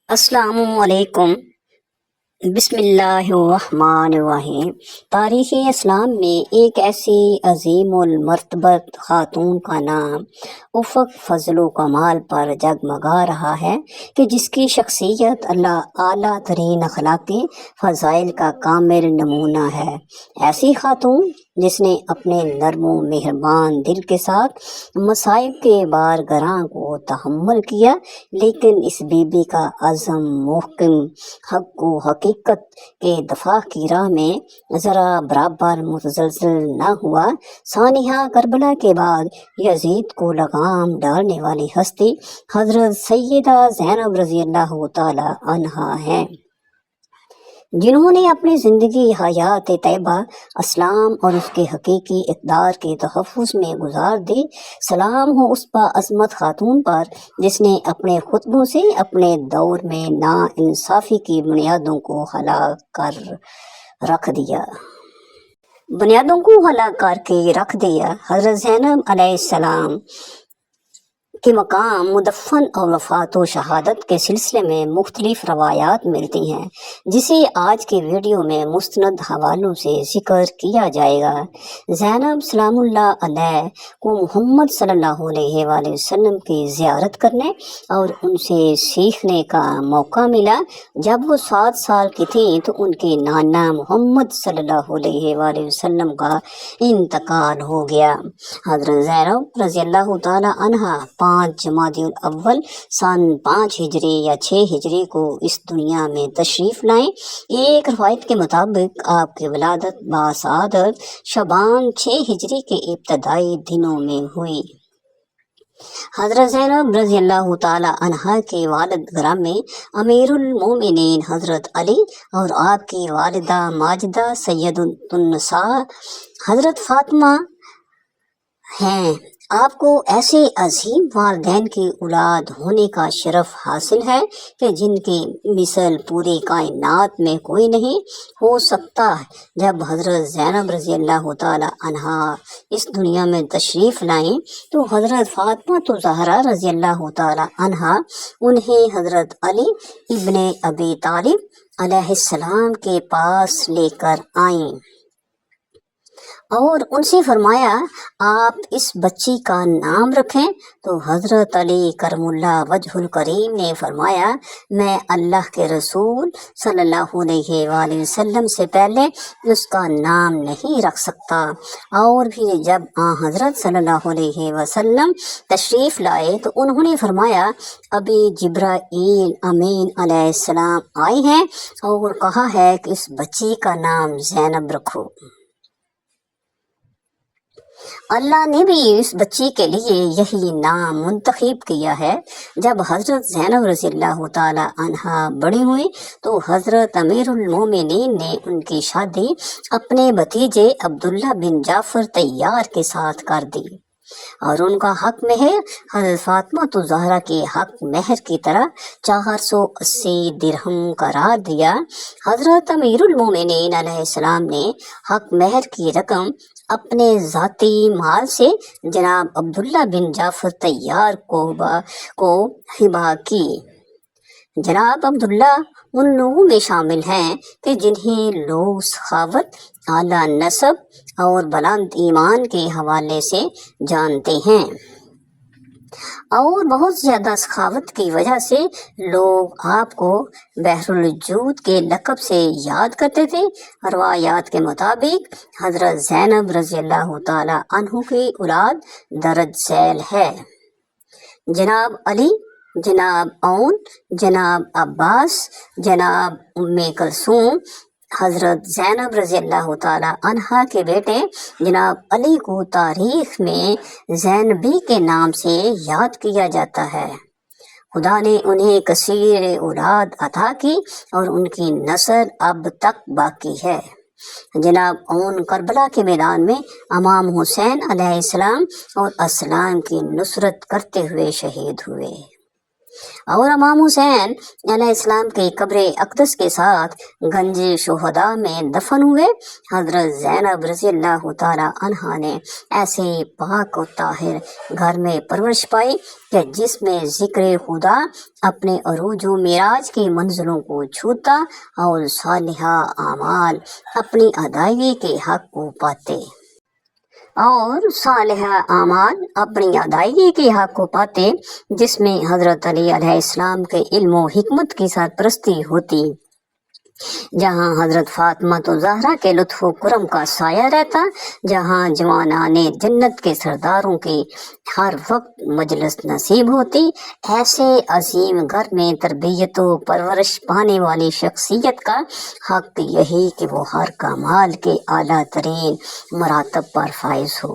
السلام علیکم۔ بسم اللہ الرحمن الرحیم۔ تاریخ اسلام میں ایک ایسی عظیم المرتبت خاتون کا نام افق فضل و کمال پر جگمگا رہا ہے کہ جس کی شخصیت اللہ اعلیٰ ترین اخلاقی فضائل کا کامل نمونہ ہے۔ ایسی خاتون جس نے اپنے نرم و مہربان دل کے ساتھ مصائب کے بار گراں کو تحمل کیا، لیکن اس بی بی کا عزم محکم حق و حقیقت کے دفاع کی راہ میں ذرا برابر متزلزل نہ ہوا۔ سانحہ کربلا کے بعد یزید کو لگام ڈالنے والی ہستی حضرت سیدہ زینب رضی اللہ تعالی عنہا ہیں، جنہوں نے اپنی زندگی حیات طیبہ اسلام اور اس کے حقیقی اقدار کے تحفظ میں گزار دی۔ سلام ہو اس باعظمت خاتون پر جس نے اپنے خطبوں سے اپنے دور میں نا انصافی کی بنیادوں کو خلا کر رکھ دیا۔ حضرت زینب علیہ السلام کے مقام مدفن اور وفات و شہادت کے سلسلے میں مختلف روایات ملتی ہیں، جسے آج کے ویڈیو میں مستند حوالوں سے ذکر کیا جائے گا۔ زینب سلام اللہ علیہ کو محمد صلی اللہ علیہ وآلہ وسلم کی زیارت کرنے اور ان سے سیکھنے کا موقع ملا۔ جب وہ 7 سال کی تھیں تو ان کے نانا محمد صلی اللہ علیہ وآلہ وسلم کا انتقال ہو گیا۔ حضرت زینب رضی اللہ تعالی عنہا 5 جمادی الاول سن 5 ہجری یا 6 ہجری کو اس دنیا میں تشریف لائیں۔ ایک روایت کے مطابق آپ کی ولادت باسعادت شعبان 6 ہجری کے ابتدائی دنوں میں ہوئی۔ حضرت زینب رضی اللہ تعالی عنہا کے والد گرامی امیر المومنین حضرت علی اور آپ کی والدہ ماجدہ سیدۃ النساء حضرت فاطمہ ہیں۔ آپ کو ایسے عظیم والدین کی اولاد ہونے کا شرف حاصل ہے کہ جن کی مثل پوری کائنات میں کوئی نہیں ہو سکتا۔ جب حضرت زینب رضی اللہ تعالی عنہا اس دنیا میں تشریف لائیں تو حضرت فاطمہ زہرا رضی اللہ تعالی عنہا انہیں حضرت علی ابن ابی طالب علیہ السلام کے پاس لے کر آئیں اور ان سے فرمایا آپ اس بچی کا نام رکھیں، تو حضرت علی کرم اللہ وجہ الکریم نے فرمایا میں اللہ کے رسول صلی اللہ علیہ وآلہ وسلم سے پہلے اس کا نام نہیں رکھ سکتا۔ اور پھر جب حضرت صلی اللہ علیہ وسلم تشریف لائے تو انہوں نے فرمایا ابھی جبرائیل امین علیہ السلام آئے ہیں اور کہا ہے کہ اس بچی کا نام زینب رکھو۔ اللہ نے بھی اس بچی کے لیے یہی نام منتخب کیا ہے۔ جب حضرت زینب رضی اللہ تعالی عنہا بڑی ہوئی تو حضرت امیر المومنین نے ان کی شادی اپنے بھتیجے عبداللہ بن جعفر طیار کے ساتھ کر دی اور ان کا حق مہر حضرت فاطمہ زہرا کے حق مہر کی طرح 480 درہم قرار دیا۔ حضرت امیر المومنین علیہ السلام نے حق مہر کی رقم اپنے ذاتی مال سے جناب عبداللہ بن جعفر طیار کو ہبہ کی۔ جناب عبداللہ ان لوگوں میں شامل ہیں کہ جنہیں لوگ سخاوت، اعلیٰ نسب اور بلند ایمان کے حوالے سے جانتے ہیں، اور بہت زیادہ سخاوت کی وجہ سے لوگ آپ کو بحر الجود کے لقب سے یاد کرتے تھے۔ روایات کے مطابق حضرت زینب رضی اللہ تعالی عنہ کی اولاد درج ذیل ہے: جناب علی، جناب اون، جناب عباس، جناب ام کلثوم۔ حضرت زینب رضی اللہ تعالی عنہا کے بیٹے جناب علی کو تاریخ میں زینبی کے نام سے یاد کیا جاتا ہے۔ خدا نے انہیں کثیر اولاد عطا کی اور ان کی نسل اب تک باقی ہے۔ جناب اون کربلا کے میدان میں امام حسین علیہ السلام اور اسلام کی نصرت کرتے ہوئے شہید ہوئے اور امام حسین علیہ السلام کی قبر اقدس کے ساتھ گنج شہداء میں دفن ہوئے۔ حضرت زینب رضی اللہ تعالی عنہا نے ایسے پاک و طاہر گھر میں پرورش پائی کہ جس میں ذکر خدا اپنے عروج و معراج کی منزلوں کو چھوتا اور صالحہ اعمال اپنی ادائیگی کے حق کو پاتے جس میں حضرت علی علیہ السلام کے علم و حکمت کی سرپرستی ہوتی، جہاں حضرت فاطمہ زہرا کے لطف و کرم کا سایہ رہتا، جہاں جوانان جنت کے سرداروں کی ہر وقت مجلس نصیب ہوتی، ایسے عظیم گھر میں تربیت و پرورش پانے والی شخصیت کا حق یہی کہ وہ ہر کمال کے اعلیٰ ترین مراتب پر فائز ہو۔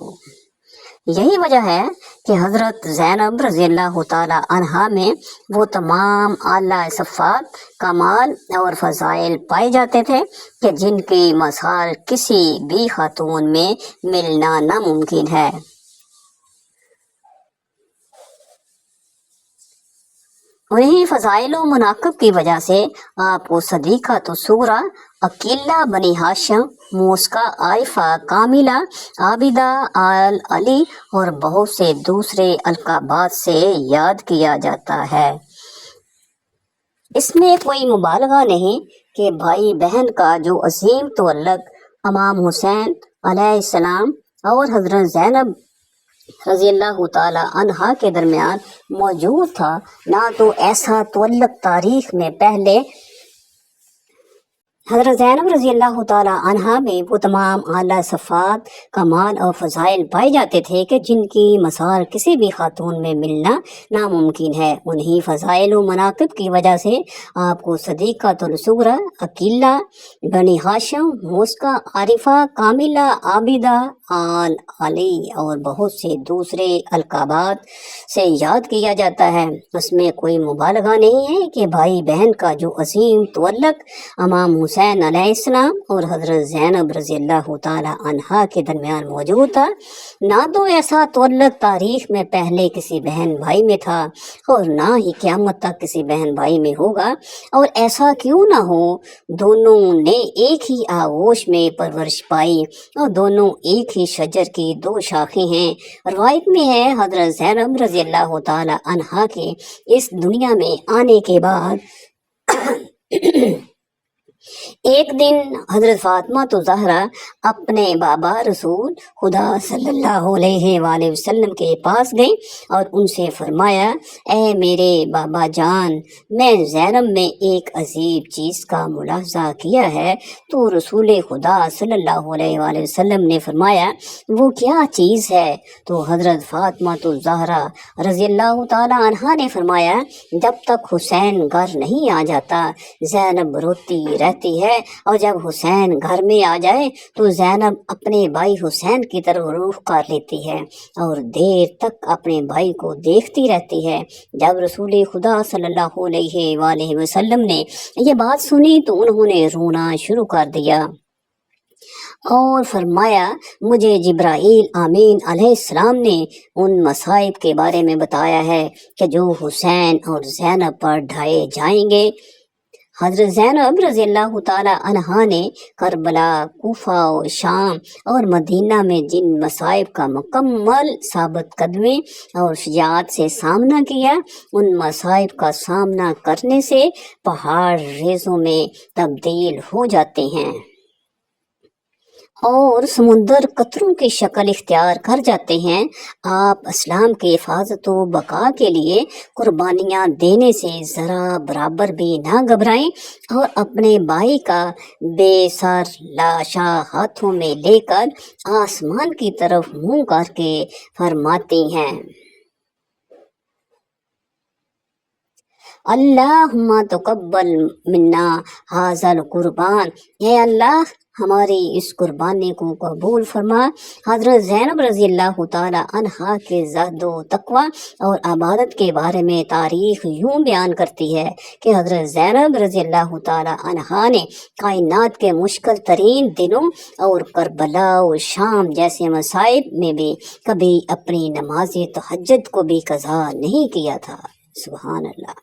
یہی وجہ ہے کہ حضرت زینب رضی اللہ تعالی عنہا میں وہ تمام اعلیٰ صفات، کمال اور فضائل پائے جاتے تھے کہ جن کی مثال کسی بھی خاتون میں ملنا ناممکن ہے۔ انہی فضائل و مناقب کی وجہ سے آپ کو صدیقۃ الصغریٰ، عقیلہ بنی ہاشم، موسکا، عائفہ، کاملہ، عابدہ آل علی اور بہت سے دوسرے القابات سے یاد کیا جاتا ہے۔ اس میں کوئی مبالغہ نہیں کہ بھائی بہن کا جو عظیم تعلق امام حسین علیہ السلام اور حضرت زینب رضی اللہ تعالی عنہا کے درمیان موجود تھا، نہ تو ایسا تعلق تاریخ میں پہلے حضرت زینب رضی اللہ تعالی عنہا میں وہ تمام اعلیٰ صفات، کمال اور فضائل پائے جاتے تھے کہ جن کی مثال کسی بھی خاتون میں ملنا ناممکن ہے۔ انہی فضائل و مناقب کی وجہ سے آپ کو صدیقۃ الصغریٰ، عقیلہ بنی ہاشم، موسکا، عارفہ، کاملہ، عابدہ آل علی اور بہت سے دوسرے القابات سے یاد کیا جاتا ہے۔ اس میں کوئی مبالغہ نہیں ہے کہ بھائی بہن کا جو عظیم تعلق امام حسین علیہ السلام اور حضرت زینب رضی اللہ تعالی عنہا کے درمیان موجود تھا، نہ تو ایسا تعلق تاریخ میں پہلے کسی بہن بھائی میں تھا اور نہ ہی قیامت تک کسی بہن بھائی میں ہوگا، اور ایسا کیوں نہ ہو، دونوں نے ایک ہی آغوش میں پرورش پائی اور دونوں ایک ہی شجر کی دو شاخیں ہیں۔ روایت میں ہے حضرت زینب رضی اللہ تعالی عنہا کے اس دنیا میں آنے کے بعد ایک دن حضرت فاطمہ زہرا اپنے بابا رسول خدا صلی اللہ علیہ وآلہ وسلم کے پاس گئیں اور ان سے فرمایا، اے میرے بابا جان، میں زینب میں ایک عجیب چیز کا ملاحظہ کیا ہے۔ تو رسول خدا صلی اللہ علیہ وآلہ وسلم نے فرمایا، وہ کیا چیز ہے؟ تو حضرت فاطمہ زہرا رضی اللہ تعالی عنہا نے فرمایا، جب تک حسین گھر نہیں آ جاتا زینب روتی رہتی ہے، اور جب حسین گھر میں آ جائے تو زینب اپنے بھائی حسین کی طرف رخ کر لیتی ہے اور دیر تک اپنے بھائی کو دیکھتی رہتی ہے۔ جب رسول خدا صلی اللہ علیہ وآلہ وسلم نے یہ بات سنی تو انہوں نے رونا شروع کر دیا اور فرمایا، مجھے جبرائیل امین علیہ السلام نے ان مصائب کے بارے میں بتایا ہے کہ جو حسین اور زینب پر ڈھائے جائیں گے۔ حضرت زینب رضی اللہ تعالی عنہا نے کربلا، کوفہ و شام اور مدینہ میں جن مصائب کا مکمل ثابت قدمی اور شجاعت سے سامنا کیا، ان مصائب کا سامنا کرنے سے پہاڑ ریزوں میں تبدیل ہو جاتے ہیں اور سمندر قطروں کی شکل اختیار کر جاتے ہیں۔ آپ اسلام کی حفاظت و بقا کے لیے قربانیاں دینے سے ذرا برابر بھی نہ گھبرائیں اور اپنے بھائی کا بے سر لاشا ہاتھوں میں لے کر آسمان کی طرف منہ کر کے فرماتی ہیں، اللہم تقبل منا ھذا القربان، اے اللہ ہماری اس قربانی کو قبول فرما۔ حضرت زینب رضی اللہ تعالی عنہا کے زہد و تقوی اور عبادت کے بارے میں تاریخ یوں بیان کرتی ہے کہ حضرت زینب رضی اللہ تعالی عنہا نے کائنات کے مشکل ترین دنوں اور کربلا و شام جیسے مصائب میں بھی کبھی اپنی نماز تہجد کو بھی قضا نہیں کیا تھا۔ سبحان اللہ۔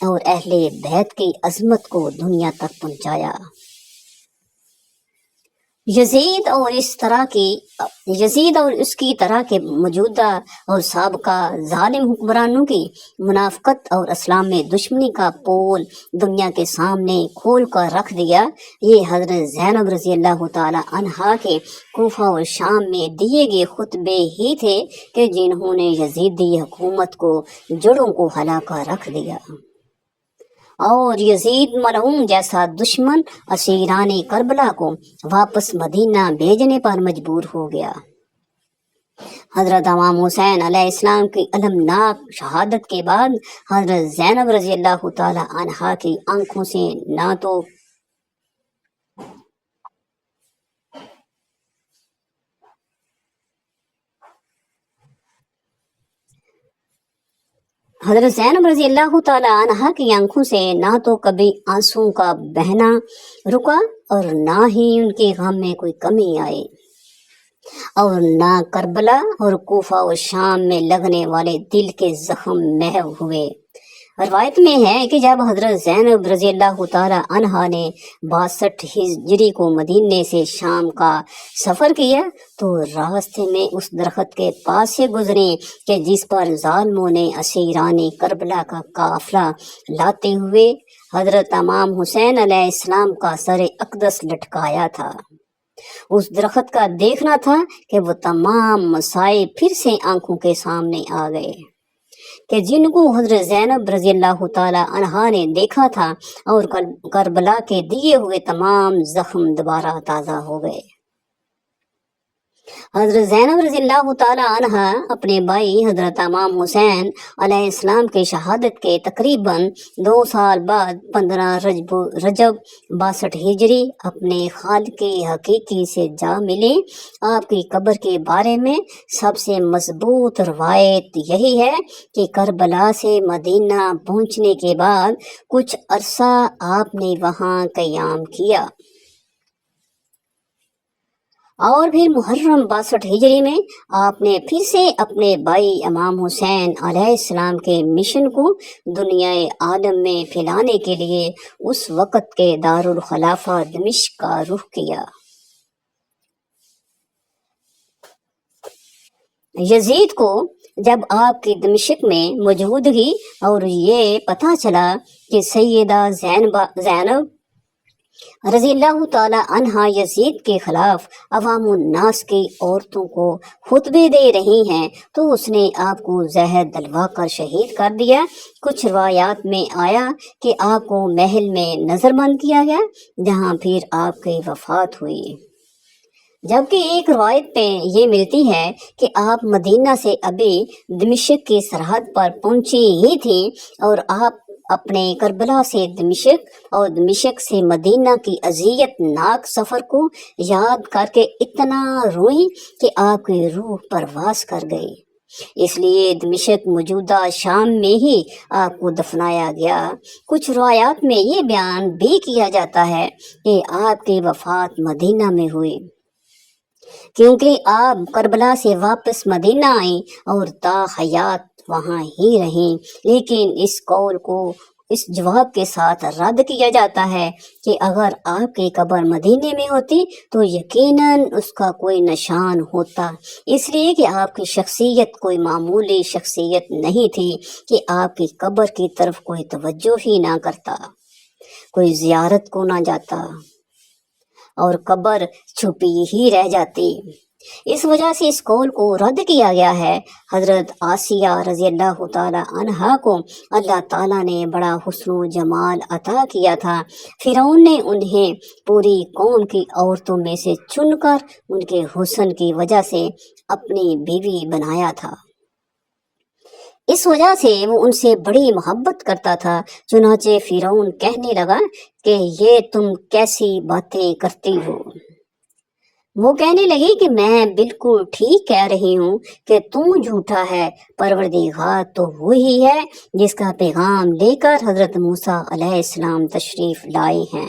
اور اہل بیت کی عظمت کو دنیا تک پہنچایا۔ یزید اور اس کی طرح کے موجودہ اور سابقہ ظالم حکمرانوں کی منافقت اور اسلام میں دشمنی کا پول دنیا کے سامنے کھول کر رکھ دیا۔ یہ حضرت زینب رضی اللہ تعالی عنہا کے کوفہ اور شام میں دیے گئے خطبے ہی تھے کہ جنہوں نے یزیدی حکومت کو جڑوں کو ہلا کر رکھ دیا، اور یزید ملعون جیسا دشمن اسیران کربلا کو واپس مدینہ بھیجنے پر مجبور ہو گیا۔ حضرت امام حسین علیہ السلام کی المناک شہادت کے بعد حضرت زینب رضی اللہ تعالی عنہا کی آنکھوں سے نہ تو حضرت زینب رضی اللہ تعالی عنہا کی آنکھوں سے نہ تو کبھی آنسوں کا بہنا رکا اور نہ ہی ان کے غم میں کوئی کمی آئی، اور نہ کربلا اور کوفہ و شام میں لگنے والے دل کے زخم محو ہوئے۔ روایت میں ہے کہ جب حضرت زینب رضی اللہ تعالی عنہا نے 62 ہجری کو مدینے سے شام کا سفر کیا تو راستے میں اس درخت کے پاس سے گزرے کہ جس پر ظالموں نے اسیران کربلا کا قافلہ لاتے ہوئے حضرت امام حسین علیہ السلام کا سر اقدس لٹکایا تھا۔ اس درخت کا دیکھنا تھا کہ وہ تمام مصائب پھر سے آنکھوں کے سامنے آ گئے کہ جن کو حضرت زینب رضی اللہ تعالی عنہا نے دیکھا تھا، اور کربلا کے دیے ہوئے تمام زخم دوبارہ تازہ ہو گئے۔ حضرت زینب رضی اللہ تعالی عنہا اپنے بھائی حضرت امام حسین علیہ السلام کی شہادت کے تقریباً 2 سال بعد 15 رجب 62 ہجری اپنے خالق حقیقی سے جا ملے۔ آپ کی قبر کے بارے میں سب سے مضبوط روایت یہی ہے کہ کربلا سے مدینہ پہنچنے کے بعد کچھ عرصہ آپ نے وہاں قیام کیا، اور پھر محرم 62 ہجری میں آپ نے پھر سے اپنے بھائی امام حسین علیہ السلام کے مشن کو دنیائے عالم میں پھیلانے کے لیے اس وقت کے دارالخلافہ دمشق کا رخ کیا۔ یزید کو جب آپ کی دمشق میں موجودگی اور یہ پتہ چلا کہ سیدہ زینب رضی اللہ تعالی عنہا یزید کے خلاف عوام الناس کی عورتوں کو خطبے دے رہی ہیں تو اس نے آپ کو زہر دلوا کر شہید کر دیا۔ کچھ روایات میں آیا کہ آپ کو محل میں نظر بند کیا گیا جہاں پھر آپ کی وفات ہوئی، جبکہ ایک روایت میں یہ ملتی ہے کہ آپ مدینہ سے ابھی دمشق کی سرحد پر پہنچی ہی تھیں، اور آپ اپنے کربلا سے دمشق اور دمشق سے مدینہ کی اذیت ناک سفر کو یاد کر کے اتنا روئی کہ آپ کی روح پرواز کر گئی۔ اس لیے دمشق موجودہ شام میں ہی آپ کو دفنایا گیا۔ کچھ روایات میں یہ بیان بھی کیا جاتا ہے کہ آپ کی وفات مدینہ میں ہوئی، کیونکہ آپ کربلا سے واپس مدینہ آئیں اور تا حیات وہاں ہی رہیں، لیکن اس قول کو اس جواب کے ساتھ رد کیا جاتا ہے کہ اگر آپ کی قبر مدینے میں ہوتی تو یقیناً اس کا کوئی نشان ہوتا، اس لیے کہ آپ کی شخصیت کوئی معمولی شخصیت نہیں تھی کہ آپ کی قبر کی طرف کوئی توجہ ہی نہ کرتا، کوئی زیارت کو نہ جاتا اور قبر چھپی ہی رہ جاتی۔ اس وجہ سے اس قول کو رد کیا گیا ہے۔ حضرت آسیہ رضی اللہ تعالی عنہا کو اللہ تعالیٰ نے بڑا حسن و جمال عطا کیا تھا۔ فرعون نے انہیں پوری قوم کی عورتوں میں سے چن کر ان کے حسن کی وجہ سے اپنی بیوی بنایا تھا، اس وجہ سے وہ ان سے بڑی محبت کرتا تھا۔ چنانچہ فرعون کہنے لگا کہ یہ تم کیسی باتیں کرتی ہو؟ وہ کہنے لگی کہ میں بالکل ٹھیک کہہ رہی ہوں کہ تم جھوٹا ہے، پروردگار تو وہی ہے جس کا پیغام لے کر حضرت موسیٰ علیہ السلام تشریف لائے ہیں۔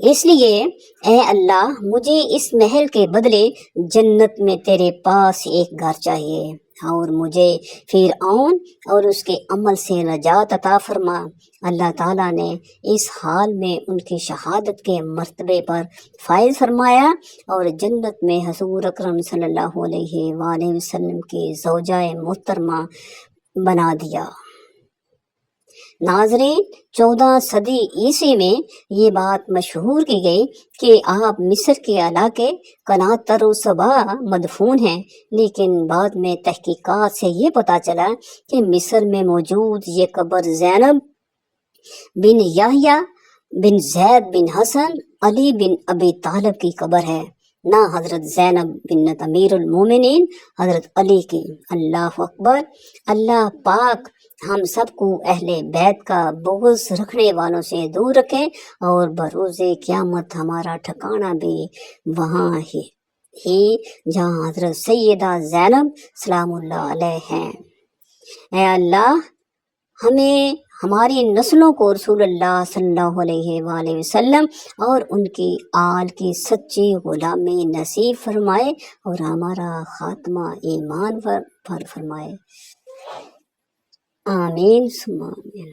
اس لیے اے اللہ مجھے اس محل کے بدلے جنت میں تیرے پاس ایک گھر چاہیے، اور مجھے فرعون اور اس کے عمل سے نجات عطا فرما۔ اللہ تعالیٰ نے اس حال میں ان کی شہادت کے مرتبے پر فائز فرمایا اور جنت میں حضور اکرم صلی اللہ علیہ وآلہ وسلم کی زوجہ محترمہ بنا دیا۔ ناظرین، 14 صدی عیسوی میں یہ بات مشہور کی گئی کہ آپ مصر کے علاقے قناطر و صبا مدفون ہیں، لیکن بعد میں تحقیقات سے یہ پتہ چلا کہ مصر میں موجود یہ قبر زینب بن یحییٰ بن زید بن حسن علی بن ابی طالب کی قبر ہے، نہ حضرت زینب بنت امیر المومنین حضرت علی کی۔ اللہ اکبر۔ اللہ پاک ہم سب کو اہل بیت کا بغض رکھنے والوں سے دور رکھے اور بروز قیامت ہمارا ٹھکانہ بھی وہاں ہی جہاں حضرت سیدہ زینب سلام اللہ علیہ ہیں۔ اے اللہ ہمیں ہماری نسلوں کو رسول اللہ صلی اللہ علیہ وآلہ وسلم اور ان کی آل کی سچی غلامی نصیب فرمائے اور ہمارا خاتمہ ایمان پر فرمائے۔ آمین ثم آمین۔